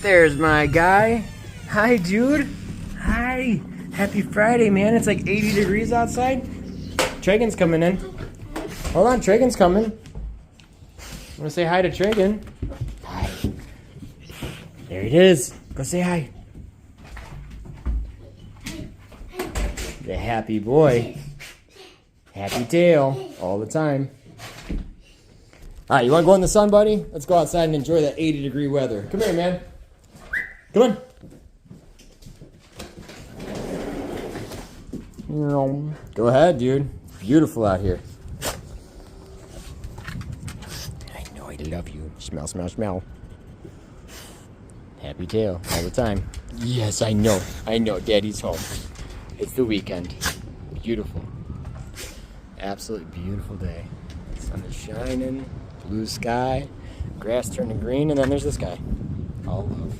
There's my guy. Hi, dude. Hi. Happy Friday, man. It's like 80 degrees outside. Tragan's coming in. Hold on, Tragan's coming. I'm gonna say hi to Tragan. Hi. There it is. Go say hi. The happy boy. Happy tail all the time. All right, you want to go in the sun, buddy? Let's go outside and enjoy that 80-degree weather. Come here, man. Come on. Go ahead, dude. Beautiful out here. I know I love you. Smell, smell, smell. Happy tail all the time. Yes, I know. I know. Daddy's home. It's the weekend. Beautiful. Absolutely beautiful day. Sun is shining. Blue sky. Grass turning green. And then there's this guy. All love.